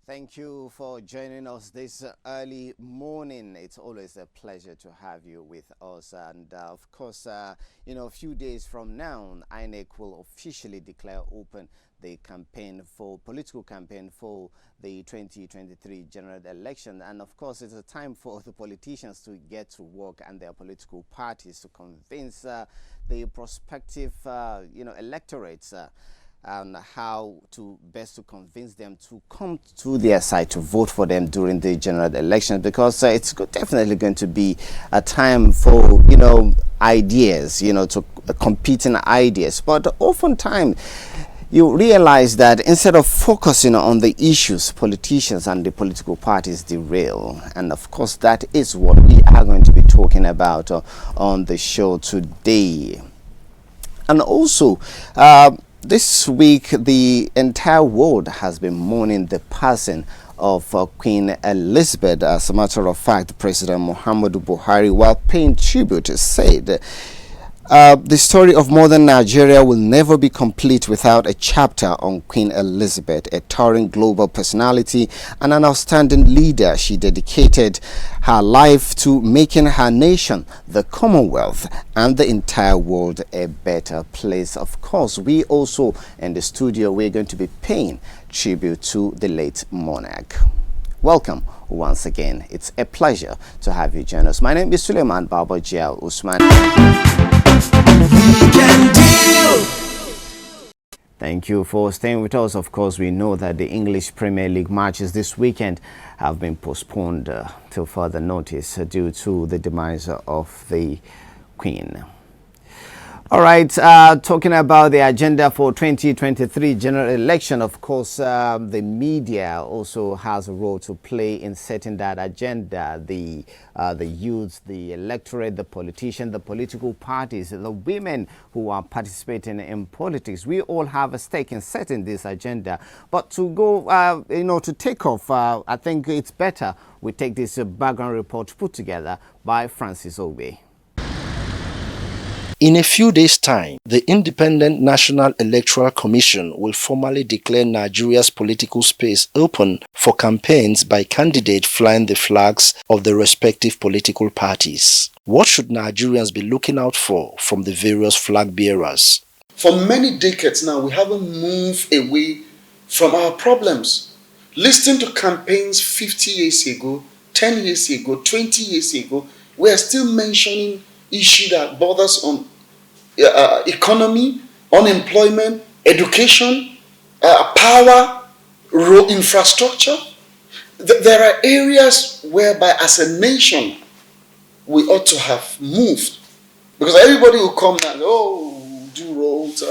Thank you for joining us this early morning. It's always a pleasure to have you with us. And of course, a few days from now, INEC will officially declare open the political campaign for the 2023 general election. And of course, it's a time for the politicians to get to work and their political parties to convince the prospective, electorates and how to best to convince them to come to their side to vote for them during the general election, because it's definitely going to be a time for ideas, to competing ideas. But oftentimes you realize that instead of focusing on the issues, politicians and the political parties derail. And of course, that is what we are going to be talking about on the show today. And also, this week, the entire world has been mourning the passing of Queen Elizabeth. As a matter of fact, President Muhammadu Buhari, while paying tribute, said the story of modern Nigeria will never be complete without a chapter on Queen Elizabeth, a towering global personality and an outstanding leader. She dedicated her life to making her nation, the Commonwealth, and the entire world a better place. Of course, we also in the studio, we're going to be paying tribute to the late monarch. Welcome once again. It's a pleasure to have you join us. My name is Suleiman Babajia Usman. Thank you for staying with us. Of course, we know that the English Premier League matches this weekend have been postponed till further notice due to the demise of the Queen. All right, talking about the agenda for 2023 general election, of course, the media also has a role to play in setting that agenda. The youths, the electorate, the politicians, the political parties, the women who are participating in politics, we all have a stake in setting this agenda. But to go, to take off, I think it's better we take this background report put together by Francis Obe. In a few days' time, the Independent National Electoral Commission will formally declare Nigeria's political space open for campaigns by candidates flying the flags of the respective political parties. What should Nigerians be looking out for from the various flag bearers? For many decades now, we haven't moved away from our problems. Listen to campaigns 50 years ago, 10 years ago, 20 years ago. We are still mentioning issues that borders on economy, unemployment, education, power, road infrastructure. There are areas whereby as a nation we ought to have moved. Because everybody will come now, we'll do roads,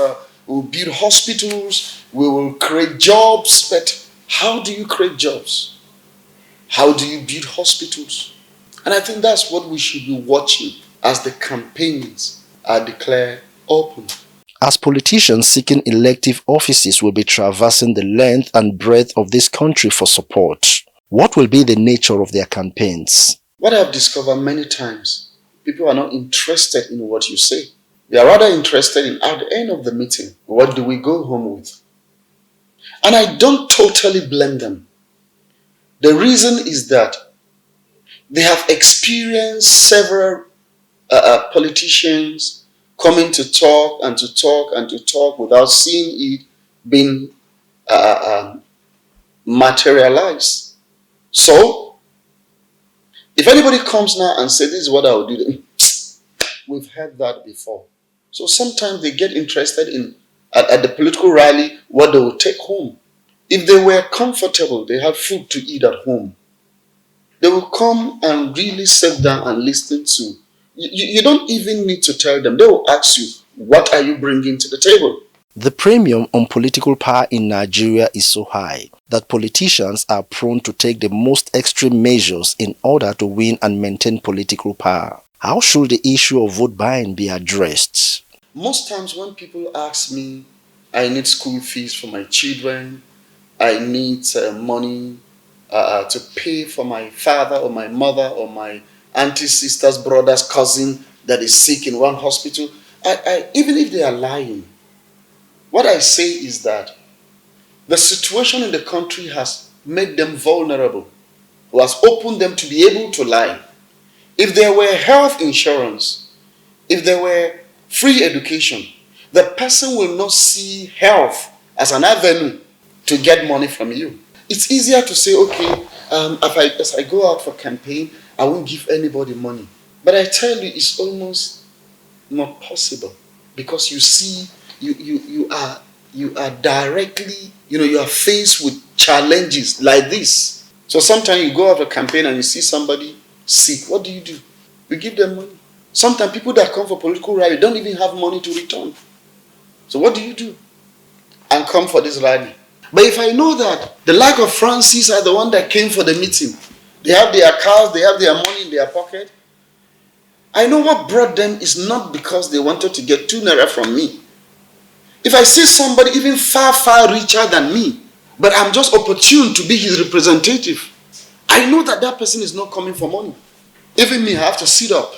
we'll build hospitals, we will create jobs. But how do you create jobs? How do you build hospitals? And I think that's what we should be watching as the campaigns are declared open. As politicians seeking elective offices will be traversing the length and breadth of this country for support, what will be the nature of their campaigns? What I've discovered many times, people are not interested in what you say. They are rather interested in, at the end of the meeting, what do we go home with? And I don't totally blame them. The reason is that they have experienced several politicians coming to talk and to talk and to talk without seeing it being materialized. So, if anybody comes now and says, this is what I will do, we've heard that before. So sometimes they get interested in, at the political rally, what they will take home. If they were comfortable, they had food to eat at home, they will come and really sit down and listen to you. You don't even need to tell them. They will ask you, what are you bringing to the table? The premium on political power in Nigeria is so high that politicians are prone to take the most extreme measures in order to win and maintain political power. How should the issue of vote buying be addressed? Most times when people ask me, I need school fees for my children, I need money to pay for my father or my mother or my auntie, sister's brother's cousin that is sick in one hospital, even if they are lying, what I say is that the situation in the country has made them vulnerable, or has opened them to be able to lie. If there were health insurance, if there were free education, the person will not see health as an avenue to get money from you. It's easier to say, okay, as I go out for campaign, I won't give anybody money. But I tell you, it's almost not possible, because you see, you are directly, you are faced with challenges like this. So sometimes you go out for campaign and you see somebody sick. What do? You give them money. Sometimes people that come for political rally don't even have money to return. So what do? And come for this rally. But if I know that the like of Francis are the one that came for the meeting, they have their cars, they have their money in their pocket, I know what brought them is not because they wanted to get 2 naira from me. If I see somebody even far, far richer than me, but I'm just opportune to be his representative, I know that that person is not coming for money. Even me, I have to sit up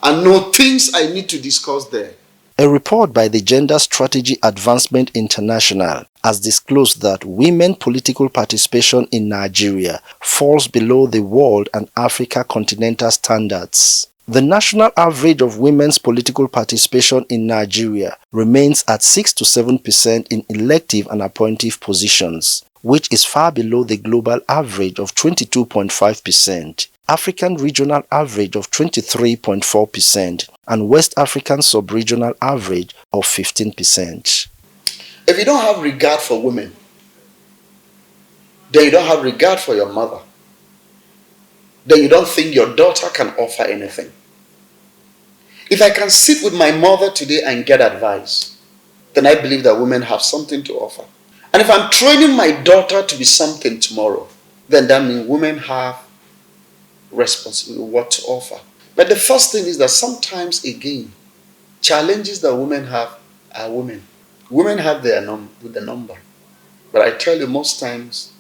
and know things I need to discuss there. A report by the Gender Strategy Advancement International has disclosed that women political participation in Nigeria falls below the world and Africa continental standards. The national average of women's political participation in Nigeria remains at 6 to 7% in elective and appointive positions, which is far below the global average of 22.5%. African regional average of 23.4%, and West African sub-regional average of 15%. If you don't have regard for women, then you don't have regard for your mother. Then you don't think your daughter can offer anything. If I can sit with my mother today and get advice, then I believe that women have something to offer. And if I'm training my daughter to be something tomorrow, then that means women have responsibility, what to offer. But the first thing is that sometimes, again, challenges that women have are women. Women have the number. But I tell you, most times,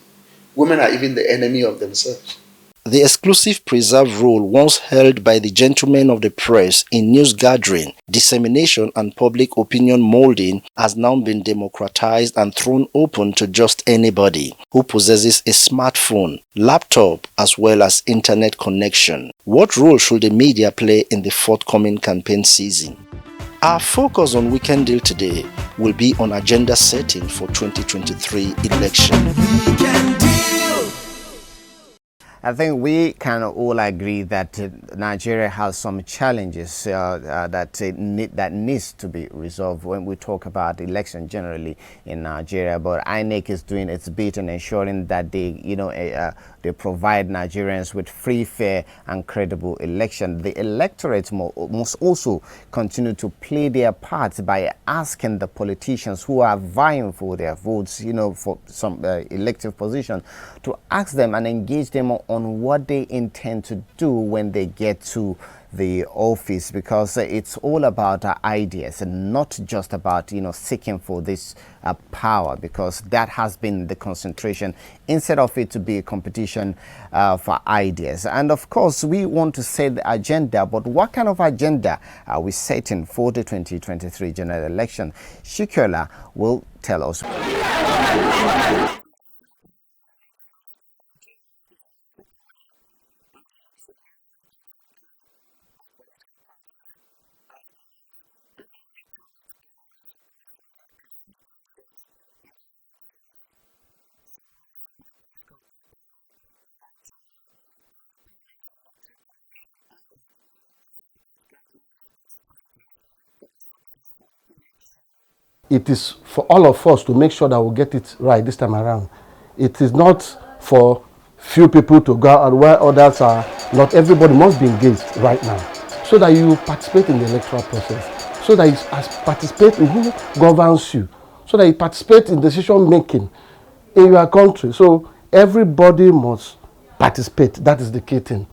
women are even the enemy of themselves. The exclusive preserved role once held by the gentlemen of the press in news gathering, dissemination and public opinion molding has now been democratized and thrown open to just anybody who possesses a smartphone, laptop, as well as internet connection. What role should the media play in the forthcoming campaign season? Our focus on Weekend Deal today will be on agenda setting for 2023 election. I think we can all agree that Nigeria has some challenges that needs to be resolved when we talk about election generally in Nigeria. But INEC is doing its bit in ensuring that they provide Nigerians with free, fair, and credible election. The electorate must also continue to play their part by asking the politicians who are vying for their votes, for some elective position, to ask them and engage them on what they intend to do when they get to the office, because it's all about ideas and not just about seeking for this power, because that has been the concentration instead of it to be a competition for ideas. And of course we want to set the agenda, but what kind of agenda are we setting for the 2023 general election? Shikola will tell us. it is for all of us to make sure that we get it right this time around. It is not for few people to go out where others are not. Everybody must be engaged right now so that you participate in the electoral process, so that you participate in who governs you, so that you participate in decision making in your country. So everybody must participate. That is the key thing.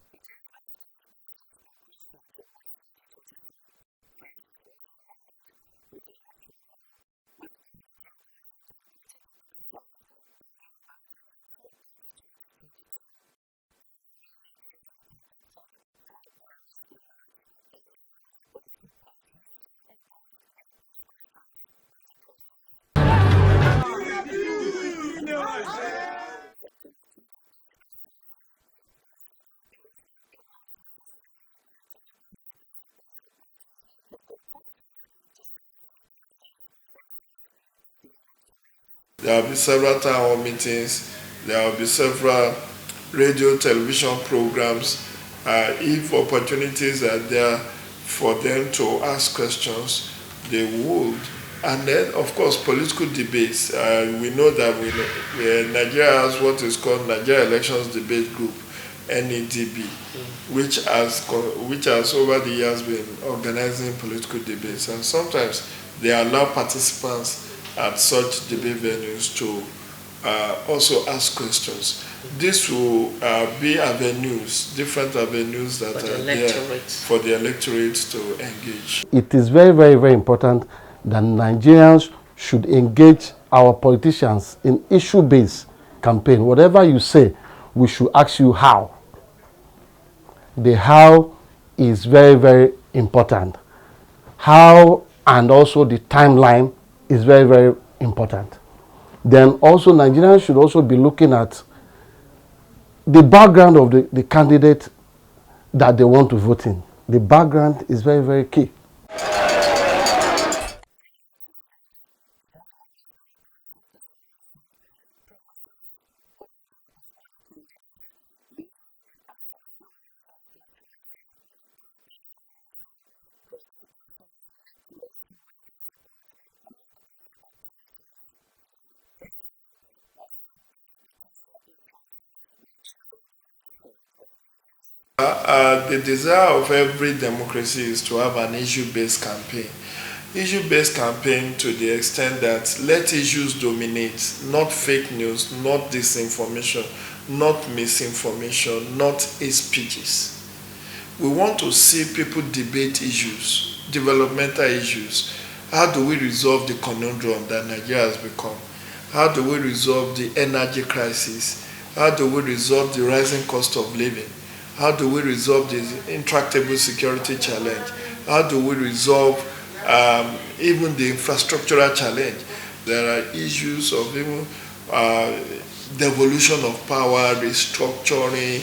There will be several town hall meetings. There will be several radio, television programs. If opportunities are there for them to ask questions, they would. And then, of course, political debates. We know that Nigeria has what is called Nigeria Elections Debate Group, NEDB, which has over the years been organizing political debates. And sometimes they allow participants at such debate venues to also ask questions. This will be avenues, different avenues that are there for the electorate to engage. It is very, very, very important that Nigerians should engage our politicians in issue-based campaign. Whatever you say, we should ask you how. The how is very, very important. How and also the timeline is very, very important. Then also Nigerians should also be looking at the background of the candidate that they want to vote in. The background is very, very key. The desire of every democracy is to have an issue-based campaign. Issue-based campaign to the extent that let issues dominate, not fake news, not disinformation, not misinformation, not hate speeches. We want to see people debate issues, developmental issues. How do we resolve the conundrum that Nigeria has become? How do we resolve the energy crisis? How do we resolve the rising cost of living? How do we resolve the intractable security challenge? How do we resolve even the infrastructural challenge? There are issues of even devolution of power, restructuring,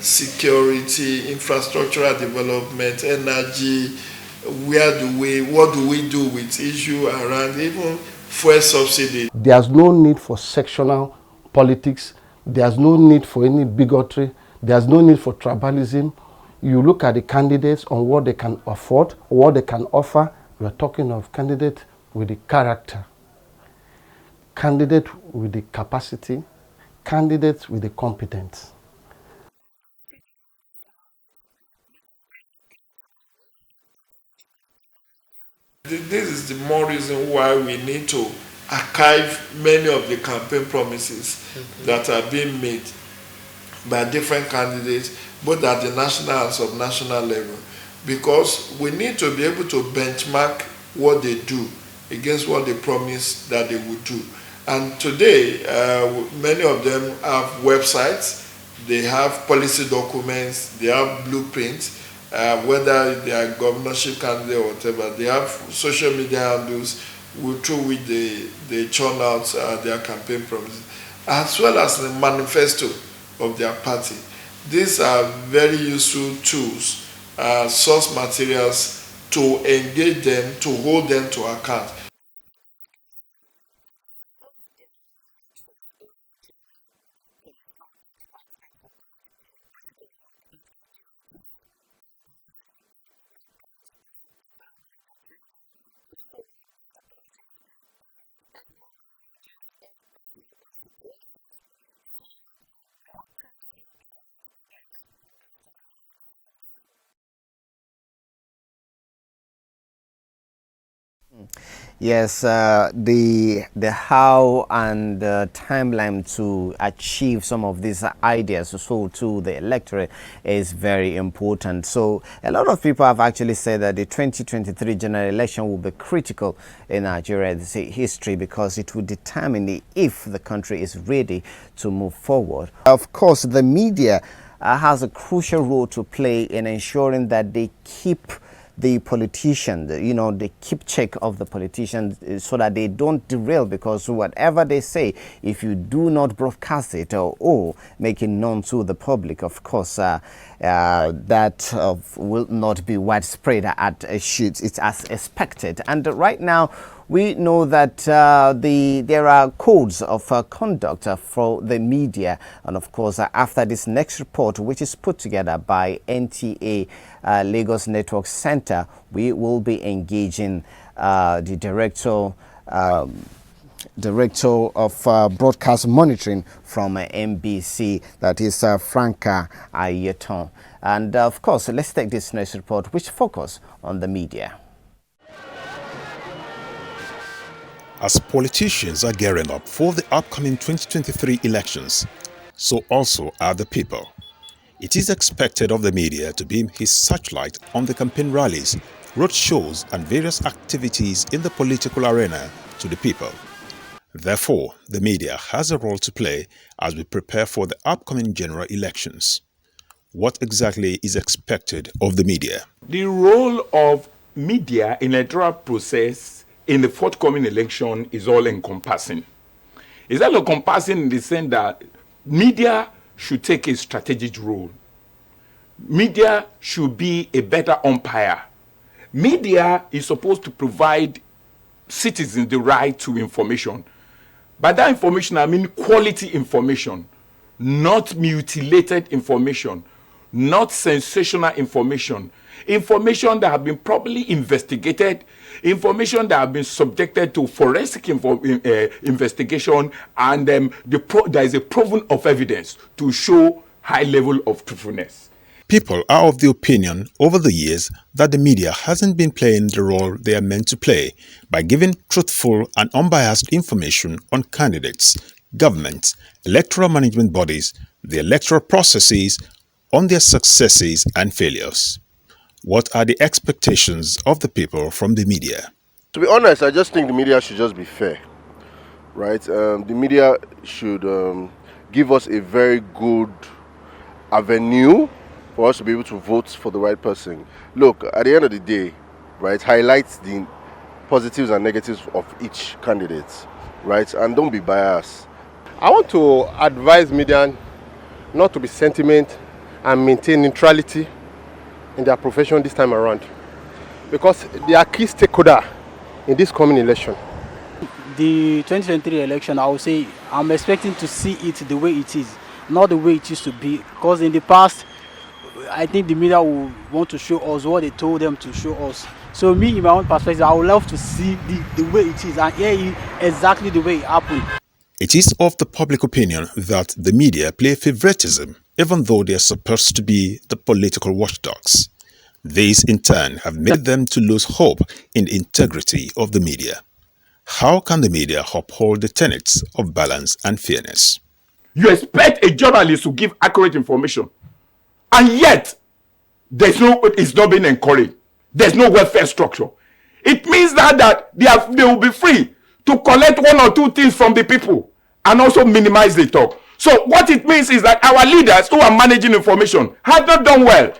security, infrastructural development, energy. What do we do with issue around even fuel subsidy? There's no need for sectional politics. There's no need for any bigotry. There's no need for tribalism. You look at the candidates on what they can afford, what they can offer. We're talking of candidate with the character, candidate with the capacity, candidates with the competence. This is the more reason why we need to archive many of the campaign promises that are being made by different candidates, both at the national and subnational level, because we need to be able to benchmark what they do against what they promise that they would do. And today, many of them have websites, they have policy documents, they have blueprints, whether they are governorship candidate or whatever. They have social media handles through which they churn out their campaign promises, as well as the manifesto of their party. These are very useful tools, source materials to engage them, to hold them to account. Yes, the how and the timeline to achieve some of these ideas so to the electorate is very important. So a lot of people have actually said that the 2023 general election will be critical in Nigeria's history because it will determine if the country is ready to move forward. Of course, the media has a crucial role to play in ensuring that they keep the politicians, you know, they keep check of the politicians so that they don't derail, because whatever they say, if you do not broadcast it or make it known to the public, of course, that will not be widespread it's as expected. And right now, we know that there are codes of conduct for the media. And of course, after this next report, which is put together by NTA Lagos Network Center, we will be engaging the Director of Broadcast Monitoring from MBC, that is Franca Ayeton. And of course, let's take this next report, which focuses on the media. As politicians are gearing up for the upcoming 2023 elections, so also are the people. It is expected of the media to beam his searchlight on the campaign rallies, road shows and various activities in the political arena to the people. Therefore, the media has a role to play as we prepare for the upcoming general elections. What exactly is expected of the media? The role of media in the electoral process in the forthcoming election is all-encompassing. It's all-encompassing in the sense that media should take a strategic role. Media should be a better umpire. Media is supposed to provide citizens the right to information. By that information, I mean quality information, not mutilated information, not sensational information, information that have been properly investigated, information that have been subjected to forensic investigation, and there is a proven of evidence to show high level of truthfulness. People are of the opinion over the years that the media hasn't been playing the role they are meant to play by giving truthful and unbiased information on candidates, governments, electoral management bodies, the electoral processes, on their successes and failures. What are the expectations of the people from the media? To be honest, I just think the media should just be fair, right? The media should give us a very good avenue for us to be able to vote for the right person. Look, at the end of the day, right, highlight the positives and negatives of each candidate, right? And don't be biased. I want to advise media not to be sentiment and maintain neutrality in their profession this time around, because they are key stakeholder in this coming election. The 2023 election, I would say I'm expecting to see it the way it is, not the way it used to be, because in the past I think the media will want to show us what they told them to show us. So me, in my own perspective, I would love to see the way it is and hear it exactly the way it happened. It is of the public opinion that the media play favoritism, even though they are supposed to be the political watchdogs. These, in turn, have made them to lose hope in the integrity of the media. How can the media uphold the tenets of balance and fairness? You expect a journalist to give accurate information, and yet it's not being encouraged. There's no welfare structure. It means that they will be free to collect one or two things from the people and also minimize the talk. So what it means is that our leaders who are managing information have not done well.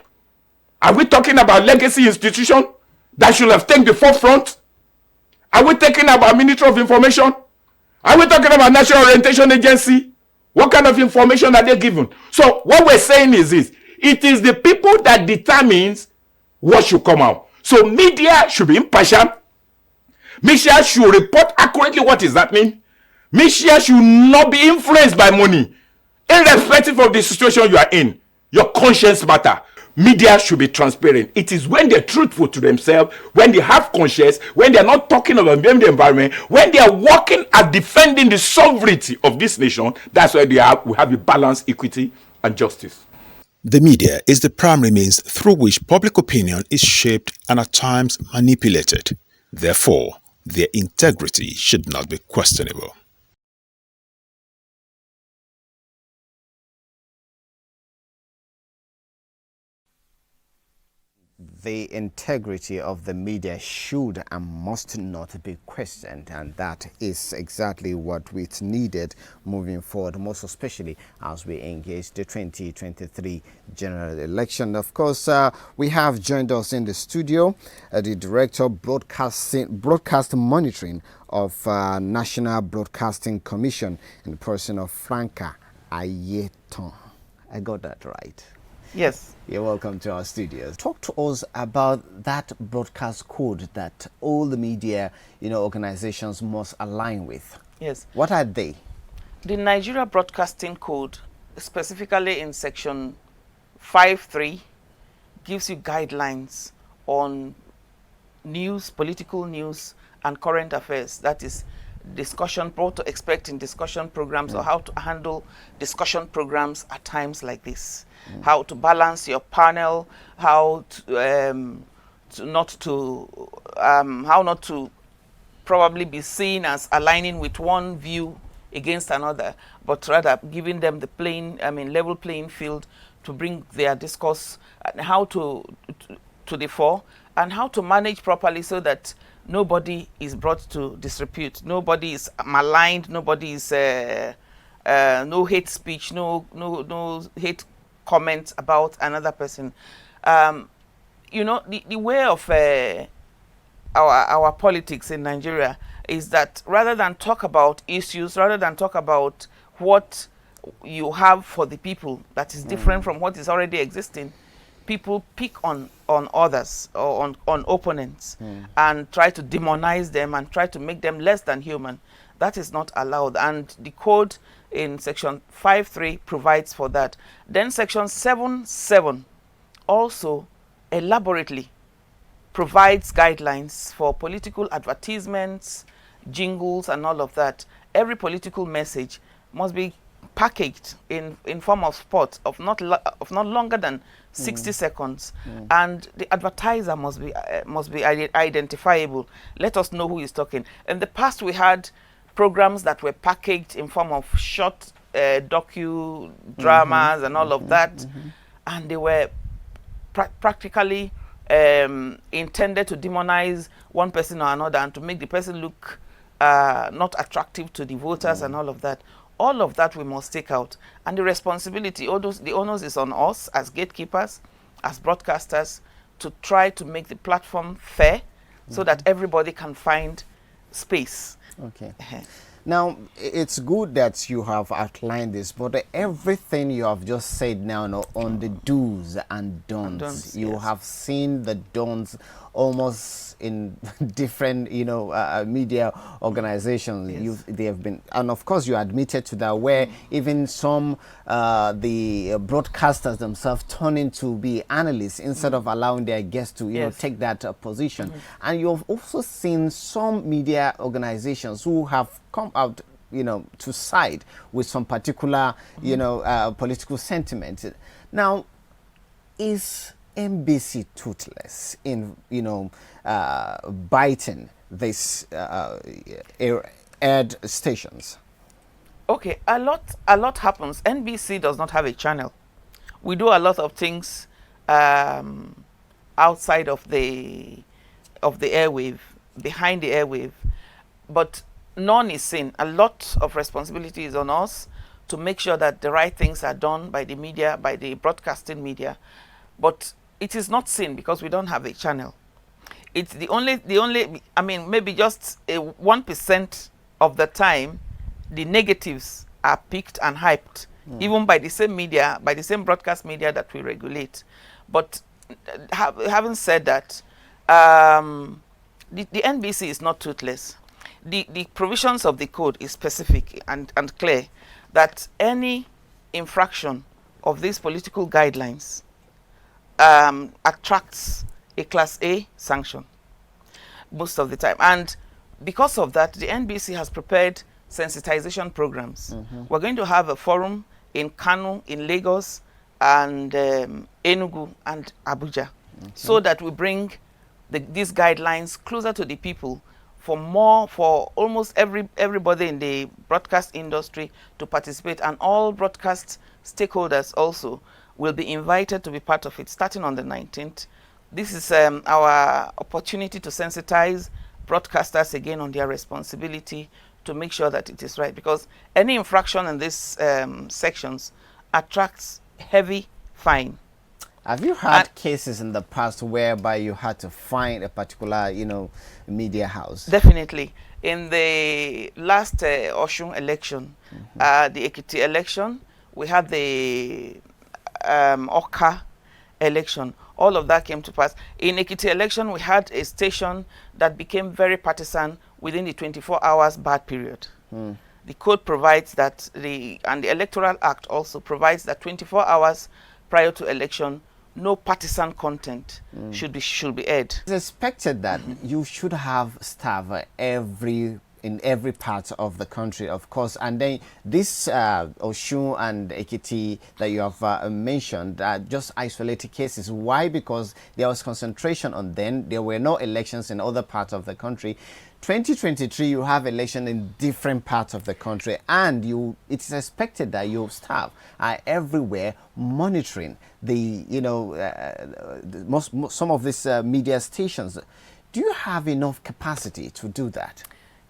Are we talking about legacy institution that should have taken the forefront? Are we talking about Ministry of Information? Are we talking about National Orientation Agency? What kind of information are they given? So what we're saying is this: it is the people that determines what should come out. So media should be impartial. Media should report accurately what is happening. Media should not be influenced by money. Irrespective of the situation you are in, your conscience matter. Media should be transparent. It is when they're truthful to themselves, when they have conscience, when they're not talking about the environment, when they are working at defending the sovereignty of this nation, that's why we have a balance, equity, and justice. The media is the primary means through which public opinion is shaped and at times manipulated. Therefore, Their integrity should not be questionable. The integrity of the media should and must not be questioned, and that is exactly what is needed moving forward, most especially as we engage the 2023 general election. Of course, we have joined us in the studio the Director of Broadcast Monitoring of National Broadcasting Commission in the person of Franca Ayeton. I got that right. Yes. You're welcome to our studios. Talk to us about that broadcast code that all the media, organizations must align with. Yes. What are they? The Nigeria Broadcasting Code, specifically in section 5.3, gives you guidelines on news, political news, and current affairs. That is discussion, what to expect in discussion programs, or how to handle discussion programs at times like this. How to balance your panel, how not to probably be seen as aligning with one view against another, but rather giving them the level playing field to bring their discourse and how to the fore, and how to manage properly so that nobody is brought to disrepute, nobody is maligned, nobody is no hate speech, no hate comments about another person. The way of our politics in Nigeria is that rather than talk about issues, rather than talk about what you have for the people that is different from what is already existing, people pick on others or on opponents and try to demonize them and try to make them less than human. That is not allowed, and the code in section 5.3 provides for that. Then section 7.7 also elaborately provides guidelines for political advertisements, jingles, and all of that. Every political message must be packaged in form of spots of not longer than 60 seconds, and the advertiser must be identifiable. Let us know who is talking. In the past, we had programs that were packaged in form of short docu dramas and all of that, and they were practically intended to demonize one person or another and to make the person look not attractive to the voters and all of that. All of that we must take out, and the responsibility, the onus is on us as gatekeepers, as broadcasters, to try to make the platform fair so that everybody can find space. Okay. Now, it's good that you have outlined this, but everything you have just said now on the do's and don'ts, you have seen the don'ts almost in different, media organizations. They have been, and of course you admitted to that, where even some, the broadcasters themselves turn into be analysts instead of allowing their guests to, take that position. And you've also seen some media organizations who have come out, to side with some particular, political sentiment. Now, is NBC toothless in, biting these aired stations? Okay, a lot happens. NBC does not have a channel. We do a lot of things outside of the airwave, behind the airwave, but none is seen. A lot of responsibility is on us to make sure that the right things are done by the media, by the broadcasting media, but it is not seen because we don't have a channel. It's the only maybe just 1% of the time the negatives are picked and hyped, even by the same media, by the same broadcast media that we regulate. But having said that, the NBC is not toothless. The provisions of the code is specific and clear that any infraction of these political guidelines attracts a Class A sanction most of the time. And because of that, the NBC has prepared sensitization programs. We're going to have a forum in Kano, in Lagos, and Enugu and Abuja, so that we bring these guidelines closer to the people for almost everybody in the broadcast industry to participate, and all broadcast stakeholders also will be invited to be part of it starting on the 19th. This is our opportunity to sensitize broadcasters again on their responsibility to make sure that it is right, because any infraction in these sections attracts heavy fine. Have you had cases in the past whereby you had to fine a particular, media house? Definitely. In the last Osun election, the Ekiti election, we had the Oka election. All of that came to pass. In Ekiti election, we had a station that became very partisan within the 24 hours bad period. The code provides that, and the Electoral Act also provides that 24 hours prior to election, no partisan content should be aired. It's expected that you should have staff in every part of the country, of course, and then this Osun and Ekiti that you have mentioned are just isolated cases. Why? Because there was concentration on them. There were no elections in other parts of the country. 2023, you have election in different parts of the country, and it is expected that your staff are everywhere monitoring some of these media stations. Do you have enough capacity to do that?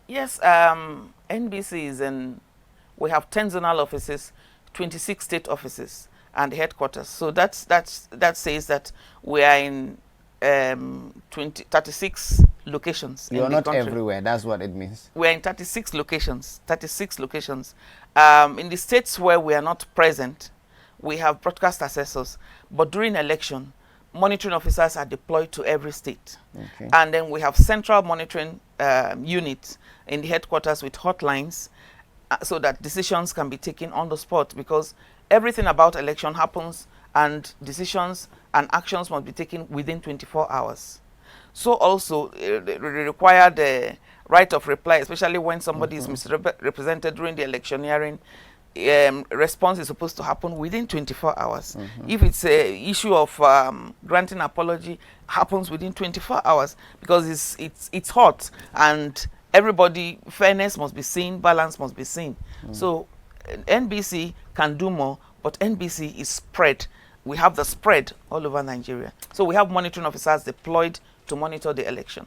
Yes, NBC is we have 10 zonal offices, 26 state offices, and headquarters. So that says that we are in 36 locations. You're not everywhere. That's what it means. We're in 36 locations. 36 locations. In the states where we are not present, we have broadcast assessors. But during election, monitoring officers are deployed to every state. Okay. And then we have central monitoring units in the headquarters with hotlines so that decisions can be taken on the spot, because everything about election happens and decisions and actions must be taken within 24 hours. So also require the right of reply, especially when somebody is misrepresented during the electioneering. Response is supposed to happen within 24 hours. If it's a issue of granting apology, happens within 24 hours, because it's hot and everybody, fairness must be seen, balance must be seen. So NBC can do more, but NBC is spread. We have the spread all over Nigeria. So we have monitoring officers deployed to monitor the election.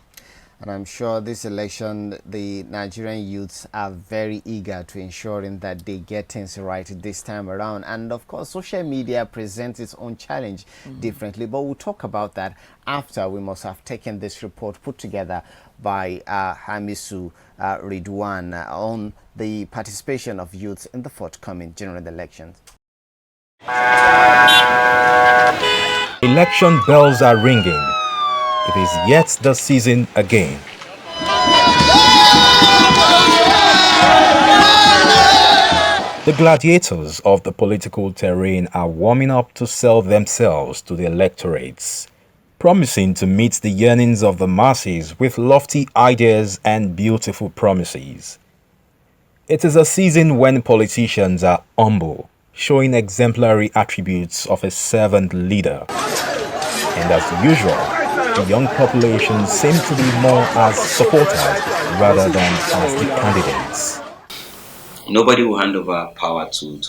And I'm sure this election, the Nigerian youths are very eager to ensuring that they get things right this time around. And of course, social media presents its own challenge differently. But we'll talk about that after we must have taken this report put together by Hamisu Ridwan on the participation of youths in the forthcoming general elections. Election bells are ringing. It is yet the season again. The gladiators of the political terrain are warming up to sell themselves to the electorates, promising to meet the yearnings of the masses with lofty ideas and beautiful promises. It is a season when politicians are humble, showing exemplary attributes of a servant leader. And as usual, the young population seem to be more as supporters rather than as the candidates. Nobody will hand over power to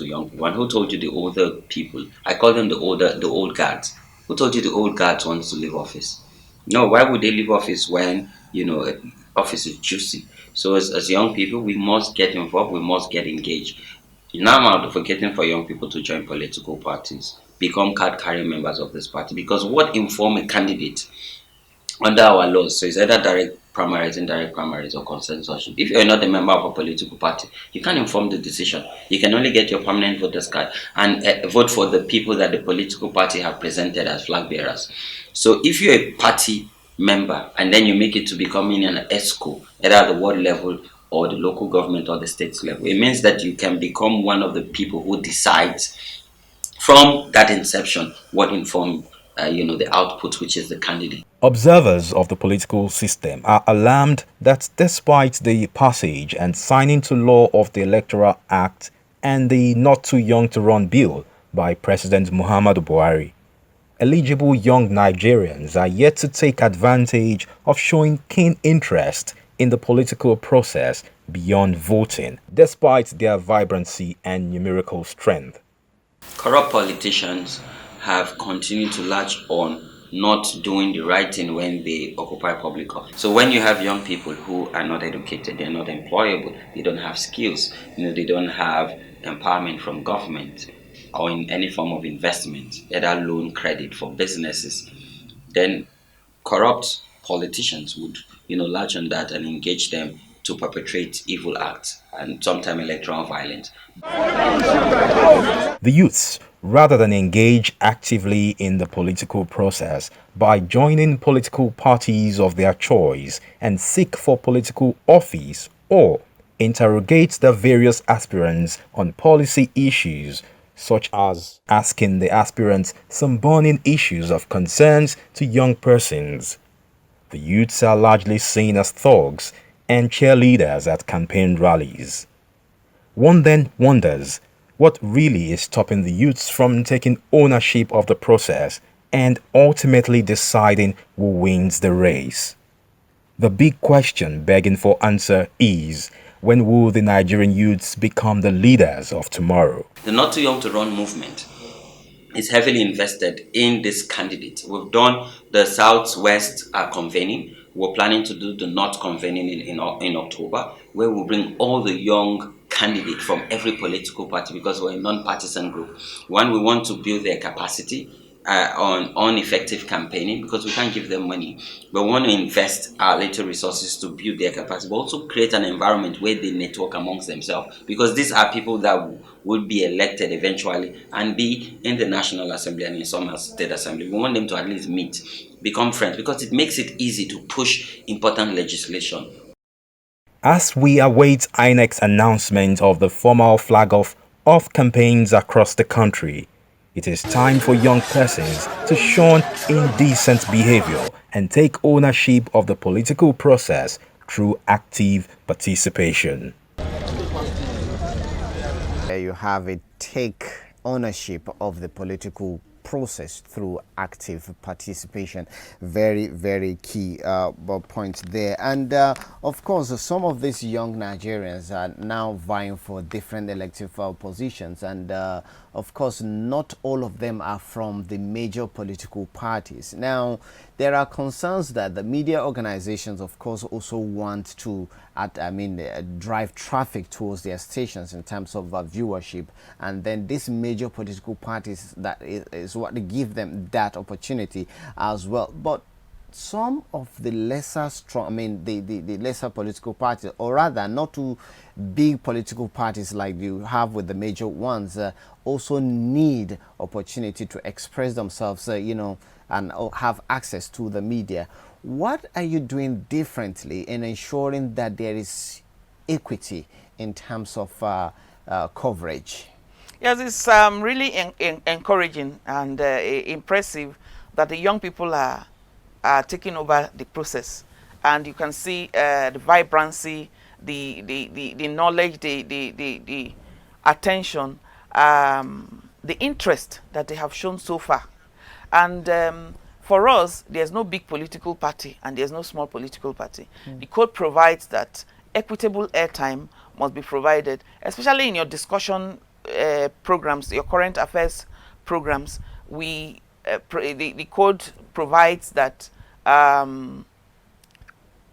young people. And who told you the older people? I call them the old guards. Who told you the old guards want to leave office? No, why would they leave office when, office is juicy? So as young people, we must get involved, we must get engaged. Now I'm advocating for young people to join political parties, become card-carrying members of this party, because what informs a candidate under our laws, so it's either direct primaries, indirect primaries, or consensus. If you're not a member of a political party, you can't inform the decision. You can only get your permanent voter's card and vote for the people that the political party have presented as flag bearers. So if you're a party member and then you make it to becoming an ESCO, either at the world level or the local government or the state level, it means that you can become one of the people who decides from that inception what informed the output, which is the candidate. Observers of the political system are alarmed that despite the passage and signing to law of the Electoral Act and the Not Too Young to Run bill by President Muhammadu Buhari, eligible young Nigerians are yet to take advantage of showing keen interest in the political process beyond voting, despite their vibrancy and numerical strength. Corrupt politicians have continued to latch on not doing the right thing when they occupy public office. So when you have young people who are not educated, they're not employable, they don't have skills, they don't have empowerment from government or in any form of investment, either loan, credit for businesses, then corrupt politicians would, latch on that and engage them to perpetrate evil acts and sometimes electoral violence. The youths, rather than engage actively in the political process by joining political parties of their choice and seek for political office or interrogate the various aspirants on policy issues, such as asking the aspirants some burning issues of concerns to young persons. The youths are largely seen as thugs and cheerleaders at campaign rallies. One then wonders what really is stopping the youths from taking ownership of the process and ultimately deciding who wins the race. The big question begging for answer is, when will the Nigerian youths become the leaders of tomorrow? The Not Too Young to Run movement is heavily invested in this candidate. We've done the Southwest convening. We're planning to do the North convening in October, where we'll bring all the young candidates from every political party, because we're a non-partisan group. One, we want to build their capacity on effective campaigning, because we can't give them money. We want to invest our little resources to build their capacity, but also create an environment where they network amongst themselves, because these are people that would be elected eventually and be in the National Assembly and in some state assembly. We want them to at least meet, become friends, because it makes it easy to push important legislation. As we await INEC's announcement of the formal flag-off of campaigns across the country, it is time for young persons to shun indecent behavior and take ownership of the political process through active participation. There you have it. Take ownership of the political process through active participation. Very, very key point there. And of course, some of these young Nigerians are now vying for different elective positions, and of course, not all of them are from the major political parties. Now, there are concerns that the media organizations, of course, also want to drive traffic towards their stations in terms of viewership, and then these major political parties, that is what they give them that opportunity as well. But some of the lesser strong, the lesser political parties, or rather not too big political parties like you have with the major ones, also need opportunity to express themselves, and have access to the media. What are you doing differently in ensuring that there is equity in terms of coverage? Yes, it's really encouraging and impressive that the young people are taking over the process, and you can see the vibrancy, the knowledge, the attention, the interest that they have shown so far. And for us, there's no big political party and there's no small political party. The code provides that equitable airtime must be provided, especially in your discussion programs, your current affairs programs. The code provides that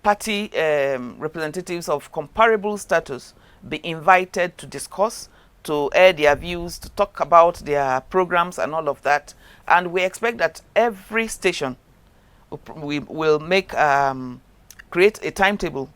party representatives of comparable status be invited to discuss, to air their views, to talk about their programs and all of that. And we expect that every station will create a timetable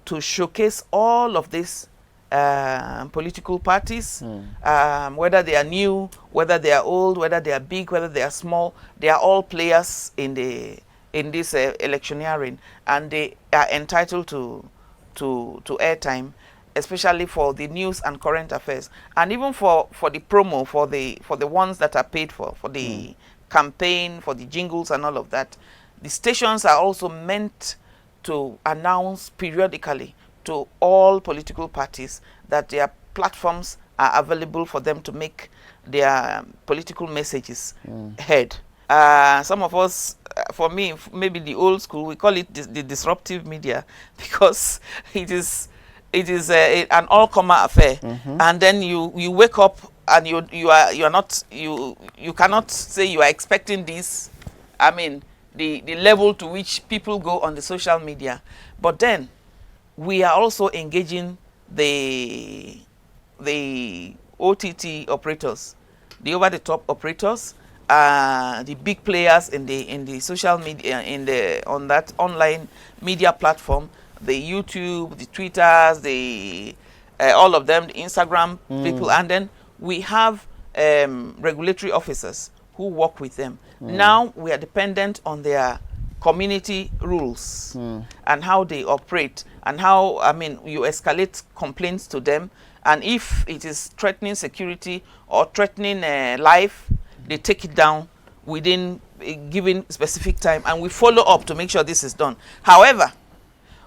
to showcase all of these political parties, whether they are new, whether they are old, whether they are big, whether they are small. They are all players in this electioneering, and they are entitled to airtime, especially for the news and current affairs, and even for the promo, for the ones that are paid for the campaign, for the jingles and all of that. The stations are also meant to announce periodically to all political parties that their platforms are available for them to make their political messages heard. Some of us, for me, maybe the old school, we call it the disruptive media because it is an all-comer affair, and then you wake up and you are not you cannot say you are expecting this. I mean, the level to which people go on the social media, but then we are also engaging the OTT operators, the over-the-top operators, the big players in the social media, on that online media platform, the YouTube, the Twitters, the all of them, the Instagram people, and then we have regulatory officers who work with them. Now we are dependent on their community rules and how they operate, and how, I mean, you escalate complaints to them, and if it is threatening security or threatening life, they take it down within a given specific time, and we follow up to make sure this is done. However,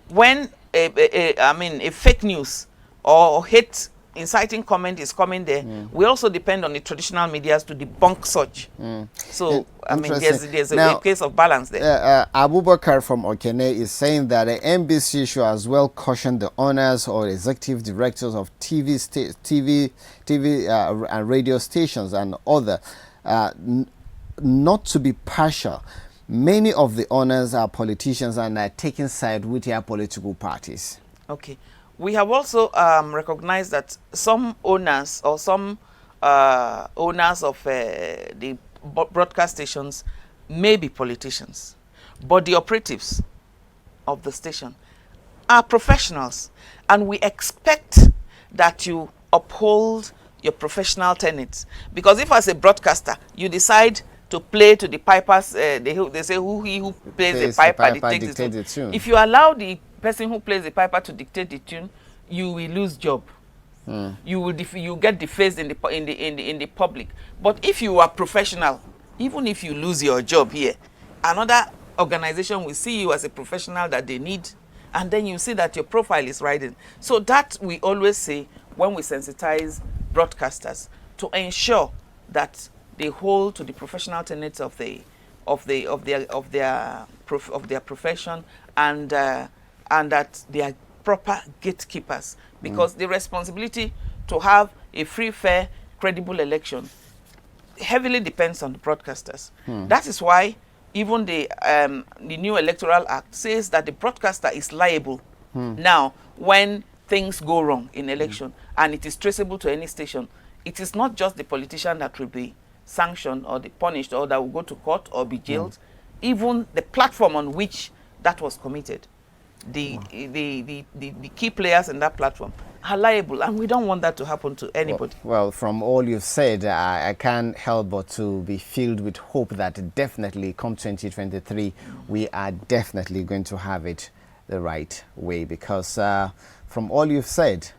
when a fake news or hate inciting comment is coming there, we also depend on the traditional medias to debunk such. So I mean, there's a case of balance there. Abubakar from Okene is saying that the NBC should as well caution the owners or executive directors of TV and radio stations and other not to be partial. Many of the owners are politicians and are taking side with their political parties. Okay. We have also recognized that some owners or some owners of the broadcast stations may be politicians, but the operatives of the station are professionals, and we expect that you uphold your professional tenets. Because if as a broadcaster you decide to play to the pipers, they say who plays the piper dictates the tune. If you allow the person who plays the piper to dictate the tune, you will lose job. You will get defaced in the public. But if you are professional, even if you lose your job here, another organization will see you as a professional that they need, and then you see that your profile is rising. So that we always say when we sensitize broadcasters, to ensure that they hold to the professional tenets of their profession, and that they are proper gatekeepers, because the responsibility to have a free, fair, credible election heavily depends on the broadcasters. That is why even the new Electoral Act says that the broadcaster is liable now when things go wrong in election, and it is traceable to any station. It is not just the politician that will be sanctioned or punished or that will go to court or be jailed. Even the platform on which that was committed, the key players in that platform are liable, and we don't want that to happen to anybody. Well, from all you've said, I can't help but to be filled with hope that definitely come 2023, we are definitely going to have it the right way, because from all you've said,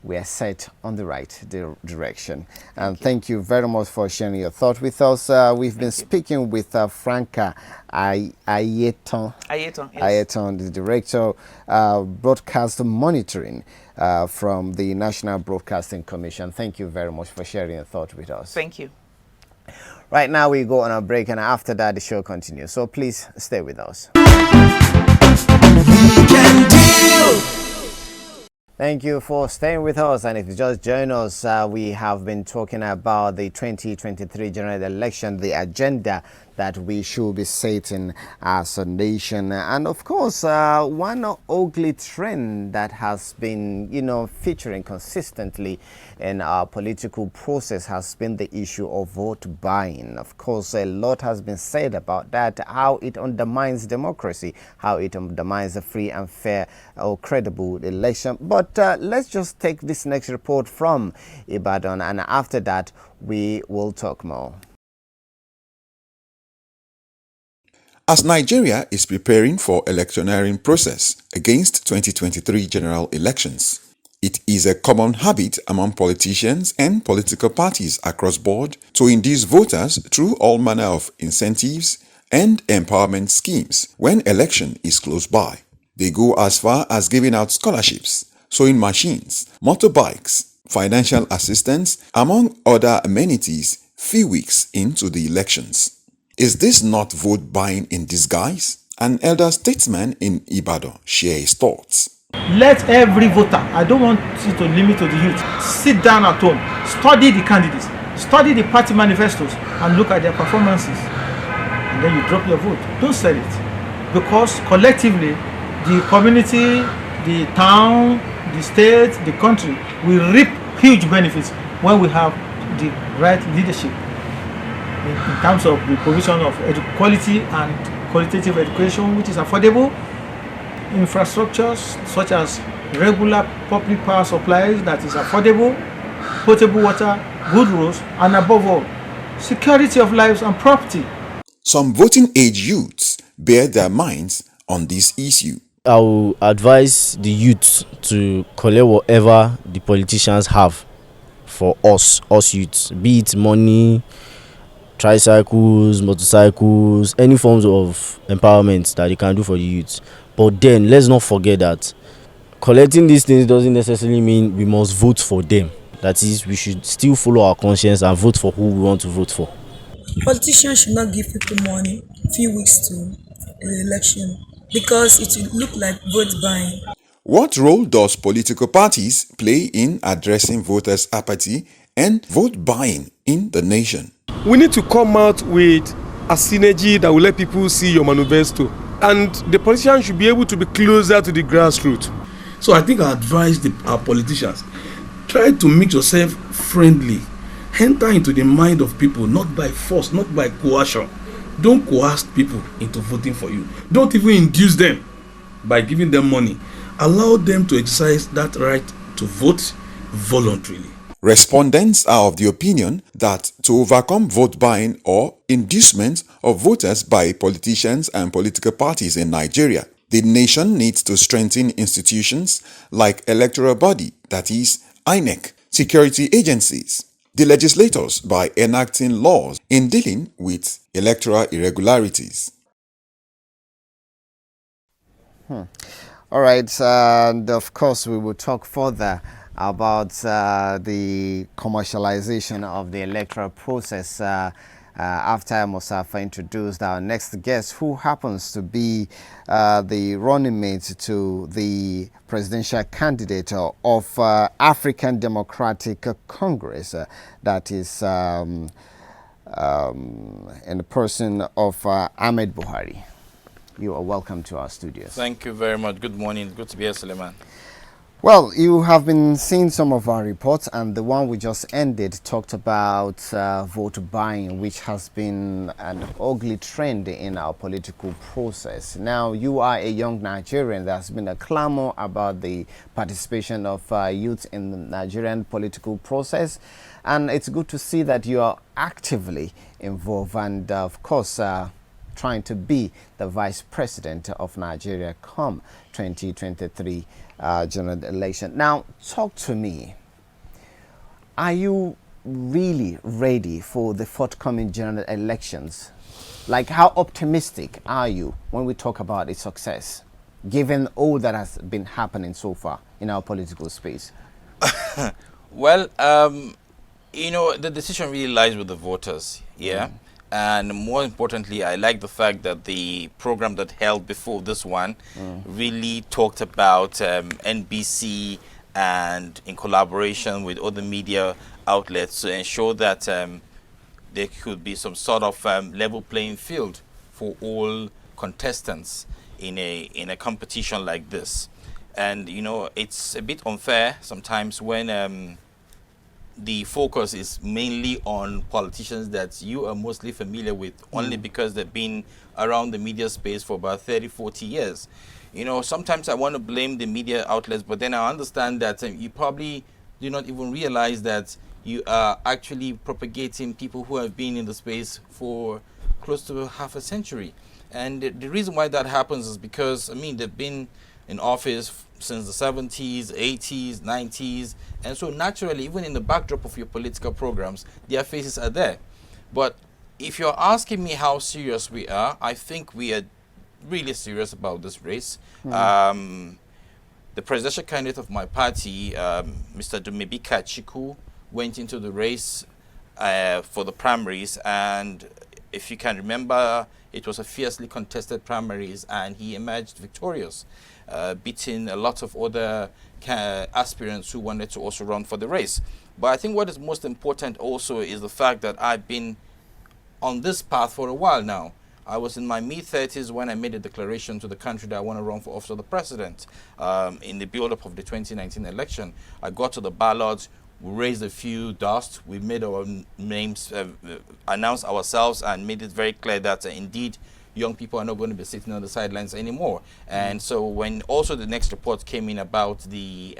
we are set on the right direction. And thank you very much for sharing your thought with us. We've been speaking with Franca Ayeton, the Director Broadcast Monitoring from the National Broadcasting Commission. Thank you very much for sharing your thought with us. Thank you. Right now we go on a break, and after that the show continues. So please stay with us. Thank you for staying with us, and if you just join us, we have been talking about the 2023 general election, the agenda that we should be setting as a nation. And of course, one ugly trend that has been, featuring consistently in our political process has been the issue of vote buying. Of course, a lot has been said about that, how it undermines democracy, how it undermines a free and fair or credible election. But let's just take this next report from Ibadan, and after that, we will talk more. As Nigeria is preparing for electioneering process against 2023 general elections, it is a common habit among politicians and political parties across board to induce voters through all manner of incentives and empowerment schemes when election is close by. They go as far as giving out scholarships, sewing machines, motorbikes, financial assistance, among other amenities few weeks into the elections. Is this not vote buying in disguise? An elder statesman in Ibadan shares his thoughts. Let every voter, I don't want you to limit to the youth, sit down at home, study the candidates, study the party manifestos, and look at their performances. And then you drop your vote. Don't sell it. Because collectively, the community, the town, the state, the country will reap huge benefits when we have the right leadership in terms of the provision of quality and qualitative education, which is affordable, infrastructures such as regular public power supplies that is affordable, potable water, good roads, and above all, security of lives and property. Some voting age youths bear their minds on this issue. I will advise the youth to collect whatever the politicians have for us youths, be it money, tricycles, motorcycles, any forms of empowerment that they can do for the youth. But then let's not forget that collecting these things doesn't necessarily mean we must vote for them. That is, we should still follow our conscience and vote for who we want to vote for. Politicians should not give people money a few weeks to the election because it will look like vote buying. What role does political parties play in addressing voters' apathy and vote buying in the nation? We need to come out with a synergy that will let people see your manifesto. And the politicians should be able to be closer to the grassroots. So I think I advise our politicians, try to make yourself friendly. Enter into the mind of people, not by force, not by coercion. Don't coerce people into voting for you. Don't even induce them by giving them money. Allow them to exercise that right to vote voluntarily. Respondents are of the opinion that to overcome vote buying or inducement of voters by politicians and political parties in Nigeria, the nation needs to strengthen institutions like electoral body, that is, INEC, security agencies, the legislators by enacting laws in dealing with electoral irregularities. All right, and of course we will talk further about the commercialization of the electoral process after Musafa introduced our next guest, who happens to be the running mate to the presidential candidate of African Democratic Congress, that is in the person of Ahmed Buhari. You are welcome to our studios. Thank you very much. Good morning. Good to be here, Suleiman. Well, you have been seeing some of our reports, and the one we just ended talked about vote buying, which has been an ugly trend in our political process. Now, you are a young Nigerian. There's been a clamor about the participation of youth in the Nigerian political process, and it's good to see that you are actively involved and, of course, trying to be the vice president of Nigeria come 2023 general election. Now, talk to me. Are you really ready for the forthcoming general elections? Like, how optimistic are you when we talk about its success, given all that has been happening so far in our political space? Well, you know, the decision really lies with the voters, yeah? And more importantly, I like the fact that the program that held before this one really talked about NBC and in collaboration with other media outlets to ensure that there could be some sort of level playing field for all contestants in a competition like this. And, you know, it's a bit unfair sometimes when the focus is mainly on politicians that you are mostly familiar with only because they've been around the media space for about 30, 40 years. You know, sometimes I want to blame the media outlets, but then I understand that you probably do not even realize that you are actually propagating people who have been in the space for close to half a century. And the reason why that happens is because, I mean, they've been in office since the 70s, 80s, 90s, and so naturally, even in the backdrop of your political programs, their faces are there. But if you're asking me how serious we are, I think we are really serious about this race. The presidential candidate of my party, Mr. Dumebika Chiku, went into the race for the primaries, and if you can remember, it was a fiercely contested primaries, and he emerged victorious, beating a lot of other aspirants who wanted to also run for the race. But I think what is most important also is the fact that I've been on this path for a while now. I was in my mid-30s when I made a declaration to the country that I want to run for office of the president. In the build-up of the 2019 election, I got to the ballot. We raised a few dust. We made our names, announced ourselves, and made it very clear that indeed young people are not going to be sitting on the sidelines anymore. And so when also the next report came in about the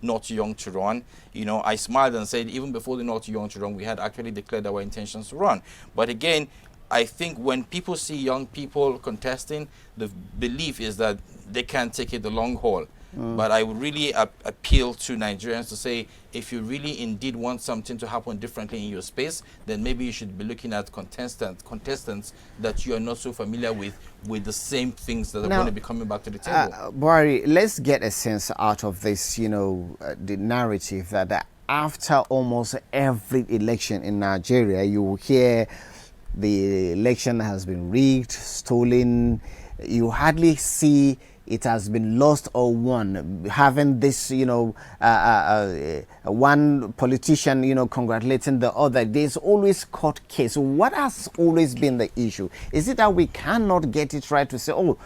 not young to run, you know, I smiled and said, even before the not young to run, we had actually declared our intentions to run. But again, I think when people see young people contesting, the belief is that they can't take it the long haul. But I would really appeal to Nigerians to say, if you really indeed want something to happen differently in your space, then maybe you should be looking at contestants that you are not so familiar with the same things that are going to be coming back to the table. Buhari, let's get a sense out of this, you know, the narrative that after almost every election in Nigeria, you will hear the election has been rigged, stolen. You hardly see it has been lost or won. Having this, you know, one politician, you know, congratulating the other. There's always court case. What has always been the issue? Is it that we cannot get it right to say, oh,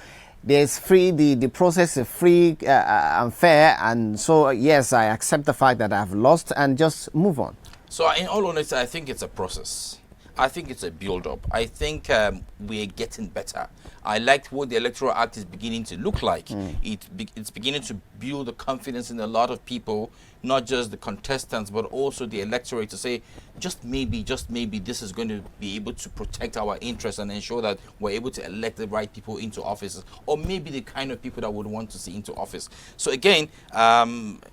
there's free, the process is free and fair, and so yes, I accept the fact that I've lost and just move on? So in all honesty, I think it's a process. I think it's a build-up. I think we're getting better. I liked what the Electoral Act is beginning to look like. It's beginning to build the confidence in a lot of people, not just the contestants, but also the electorate, to say, just maybe, this is going to be able to protect our interests and ensure that we're able to elect the right people into offices, or maybe the kind of people that would want to see into office. So again,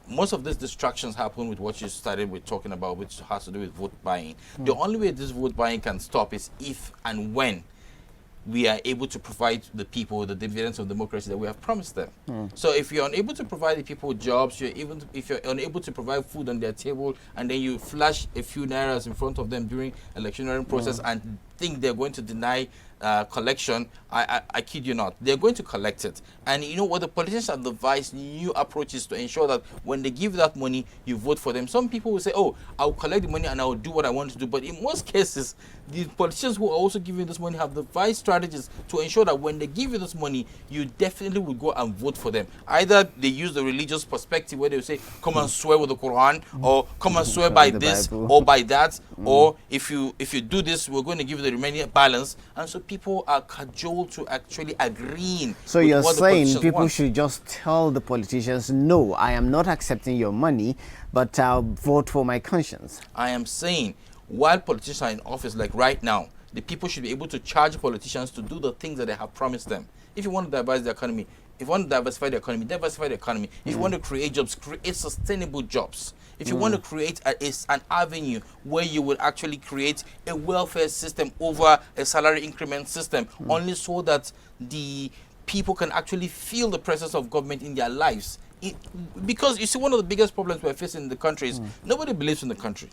most of these distractions happen with what you started with talking about, which has to do with vote buying. The only way this vote buying can stop is if and when we are able to provide the people the dividends of democracy that we have promised them. So if you're unable to provide the people jobs, if you're unable to provide food on their table, and then you flash a few nairas in front of them during electioneering process and think they're going to deny collection, I kid you not, they're going to collect it. And you know what, the politicians have devised new approaches to ensure that when they give that money, you vote for them. Some people will say, oh, I'll collect the money and I'll do what I want to do. But in most cases, the politicians who are also giving this money have devised strategies to ensure that when they give you this money, you definitely will go and vote for them. Either they use the religious perspective where they will say, come and swear with the Quran, or come and swear by this or by that, or if you do this, we're going to give you the remaining balance. And so people are cajoled to actually agreeing. So you're saying people should just tell the politicians, no, I am not accepting your money, but I'll vote for my conscience. I am saying, while politicians are in office, like right now, the people should be able to charge politicians to do the things that they have promised them. If you want to diversify the economy, if you want to diversify the economy, diversify the economy. If you want to create jobs, create sustainable jobs. If you want to create an avenue where you would actually create a welfare system over a salary increment system, only so that the people can actually feel the presence of government in their lives. Because you see, one of the biggest problems we're facing in the country is nobody believes in the country.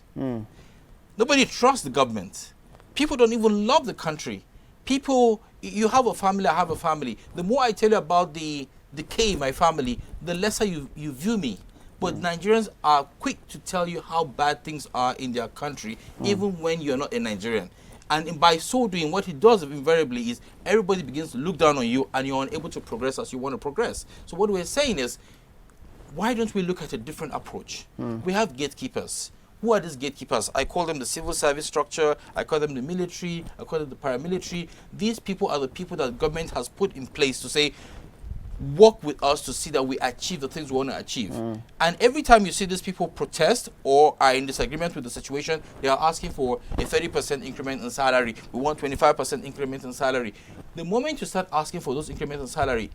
Nobody trusts the government. People don't even love the country. People, you have a family, I have a family. The more I tell you about the decay in my family, the lesser you view me. But Nigerians are quick to tell you how bad things are in their country, even when you're not a Nigerian. And by so doing, what it does invariably is everybody begins to look down on you, and you're unable to progress as you want to progress. So what we're saying is, why don't we look at a different approach? We have gatekeepers. Who are these gatekeepers? I call them the civil service structure, I call them the military, I call them the paramilitary. These people are the people that government has put in place to say, work with us to see that we achieve the things we want to achieve. And every time you see these people protest or are in disagreement with the situation, they are asking for a 30% increment in salary. We want 25% increment in salary. The moment you start asking for those increments in salary,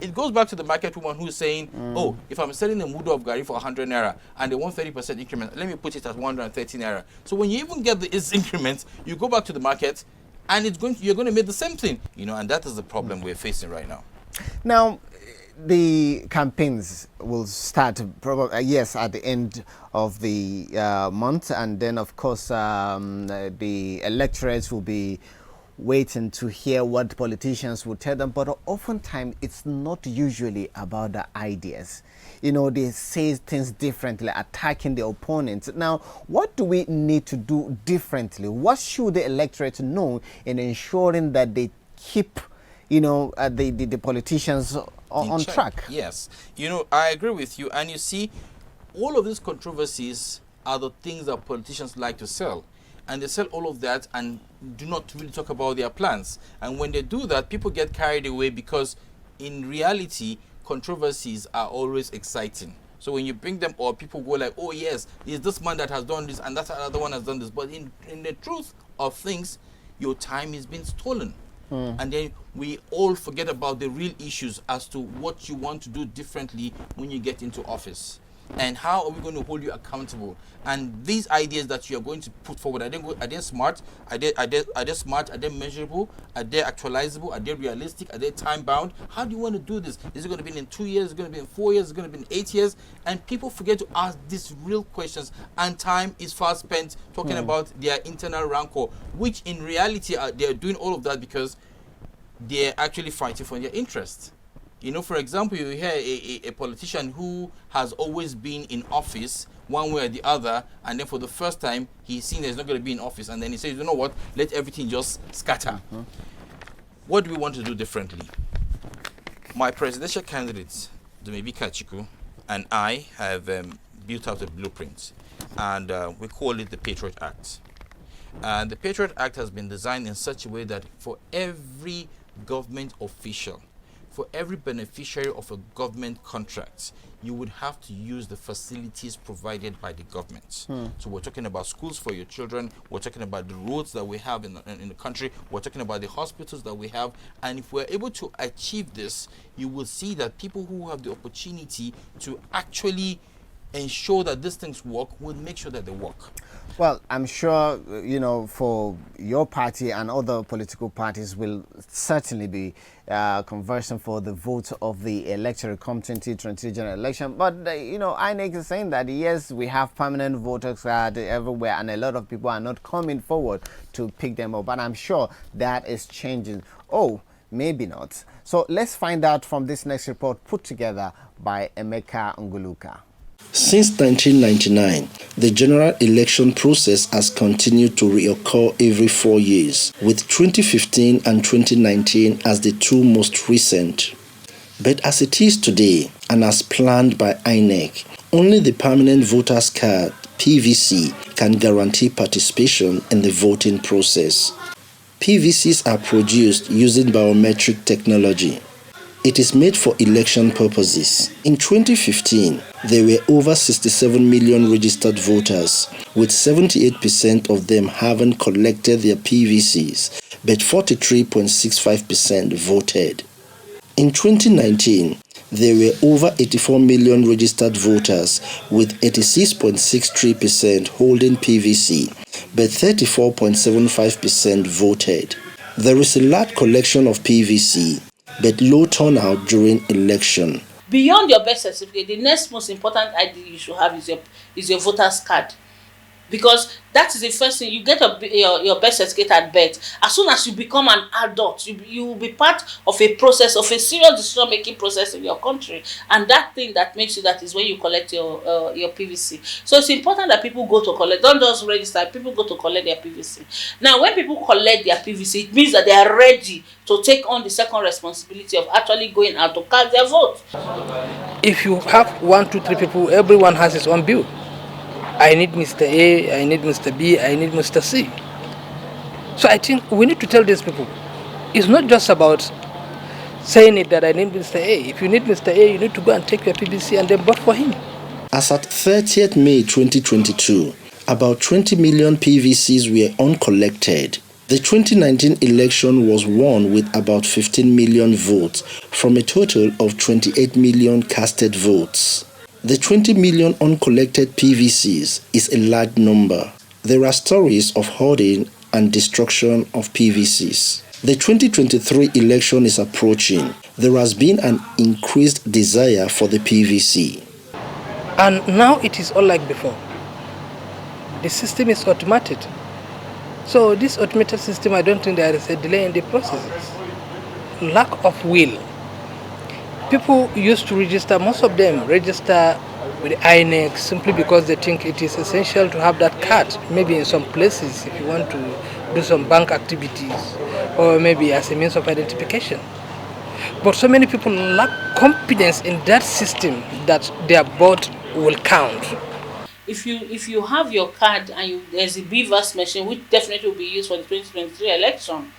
it goes back to the market woman who's saying, oh, if I'm selling a mudu of gari for 100 naira and they want 30% increment, let me put it at 130 naira. So when you even get this increment, you go back to the market and you're going to make the same thing. You know, and that is the problem we're facing right now. Now, the campaigns will start probably, yes, at the end of the month, and then of course the electorates will be waiting to hear what politicians will tell them, but oftentimes it's not usually about the ideas. You know, they say things differently, attacking the opponents. Now, what do we need to do differently? What should the electorate know in ensuring that they keep, you know, the politicians on track? Yes. You know, I agree with you. And you see, all of these controversies are the things that politicians like to sell. And they sell all of that and do not really talk about their plans. And when they do that, people get carried away because in reality, controversies are always exciting. So when you bring them up, people go like, oh yes, there's this man that has done this and that other one has done this. But in the truth of things, your time is being stolen. And then we all forget about the real issues as to what you want to do differently when you get into office. And how are we going to hold you accountable? And these ideas that you are going to put forward, are they smart? Are they smart? Are they measurable? Are they actualizable? Are they realistic? Are they time bound? How do you want to do this? Is it going to be in 2 years? Is it going to be in 4 years? Is it going to be in 8 years? And people forget to ask these real questions, and time is fast spent talking about their internal rancor, which in reality they are doing all of that because they're actually fighting for their interests. You know, for example, you hear a politician who has always been in office one way or the other, and then for the first time, he's seen that he's not going to be in office, and then he says, you know what, let everything just scatter. What do we want to do differently? My presidential candidates, Dumebi Kachiku, and I have built out a blueprint, and we call it the Patriot Act. And the Patriot Act has been designed in such a way that for every government official, for every beneficiary of a government contract, you would have to use the facilities provided by the government. So we're talking about schools for your children, we're talking about the roads that we have in the country, we're talking about the hospitals that we have, and if we're able to achieve this, you will see that people who have the opportunity to actually ensure that these things work will make sure that they work. Well, I'm sure, you know, for your party and other political parties will certainly be conversing for the vote of the electorate come 2023 general election. But, you know, INEC is saying that, yes, we have permanent voters everywhere and a lot of people are not coming forward to pick them up. But I'm sure that is changing. Oh, maybe not. So let's find out from this next report put together by Emeka Nguluka. Since 1999, the general election process has continued to reoccur every 4 years, with 2015 and 2019 as the two most recent. But as it is today, and as planned by INEC, only the permanent voters card, PVC, can guarantee participation in the voting process. PVCs are produced using biometric technology. It is made for election purposes. In 2015, there were over 67 million registered voters, with 78% of them having collected their PVCs, but 43.65% voted. In 2019, there were over 84 million registered voters, with 86.63% holding PVC, but 34.75% voted. There is a large collection of PVC, but low turnout during election. Beyond your birth certificate, the next most important ID you should have is your voter's card, because that is the first thing. You get your birth certificate at birth. As soon as you become an adult, you will be part of a process, of a serious decision-making process in your country, and that thing that makes you that is when you collect your PVC. So it's important that people go to collect. Don't just register. People go to collect their PVC. Now, when people collect their PVC, it means that they are ready to take on the second responsibility of actually going out to cast their vote. If you have 1, 2, 3 people, everyone has his own bill. I need Mr. A, I need Mr. B, I need Mr. C. So I think we need to tell these people, it's not just about saying it that I need Mr. A. If you need Mr. A, you need to go and take your PVC and then vote for him. As at 30th May 2022, about 20 million PVCs were uncollected. The 2019 election was won with about 15 million votes from a total of 28 million casted votes. The 20 million uncollected PVCs is a large number. There are stories of hoarding and destruction of PVCs. The 2023 election is approaching. There has been an increased desire for the PVC. And now it is all like before. The system is automated. So this automated system, I don't think there is a delay in the processes. Lack of will. People used to register, most of them register with INEC simply because they think it is essential to have that card. Maybe in some places if you want to do some bank activities or maybe as a means of identification. But so many people lack confidence in that system that their vote will count. If you have your card and there's a BVAS machine, which definitely will be used for the 2023 election,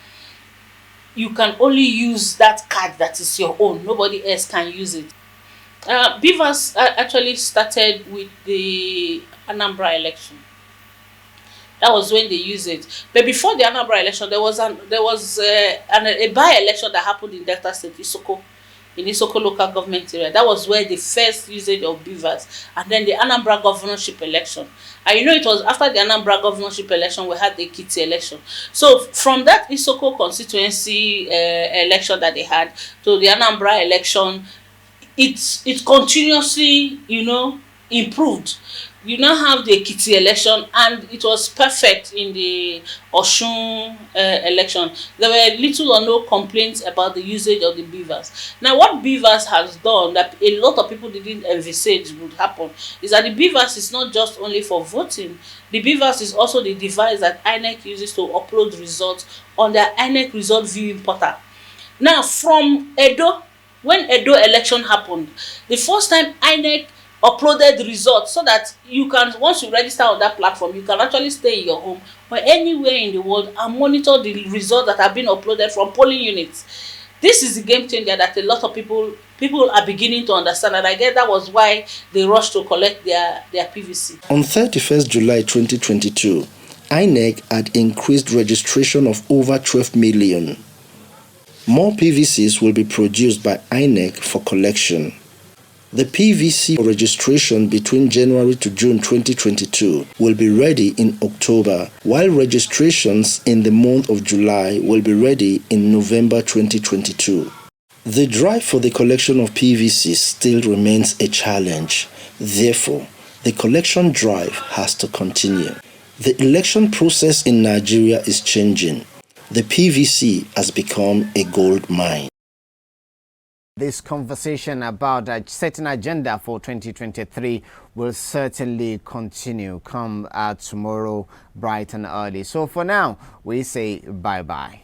you can only use that card that is your own. Nobody else can use it. BVAS actually started with the Anambra election. That was when they used it. But before the Anambra election, there was a by-election that happened in Delta State, in Isoko local government area. That was where the first usage of BVAS, and then the Anambra governorship election. And you know, it was after the Anambra governorship election we had the Ekiti election. So from that Isoko constituency election that they had to the Anambra election, it continuously, improved. You now have the Ekiti election, and it was perfect in the Osun election. There were little or no complaints about the usage of the BVAS. Now, what BVAS has done that a lot of people didn't envisage would happen is that the BVAS is not just only for voting. The BVAS is also the device that INEC uses to upload results on their INEC result viewing portal. Now, from Edo, when Edo election happened, the first time INEC uploaded the results so that you can, once you register on that platform, you can actually stay in your home or anywhere in the world and monitor the results that have been uploaded from polling units. This is the game changer that a lot of people are beginning to understand, and I guess that was why they rushed to collect their PVC. On 31st July 2022, INEC had increased registration of over 12 million. More PVCs will be produced by INEC for collection. The PVC registration between January to June 2022 will be ready in October, while registrations in the month of July will be ready in November 2022. The drive for the collection of PVC still remains a challenge. Therefore, the collection drive has to continue. The election process in Nigeria is changing. The PVC has become a gold mine. This conversation about a certain agenda for 2023 will certainly continue come tomorrow bright and early. So for now, we say bye-bye.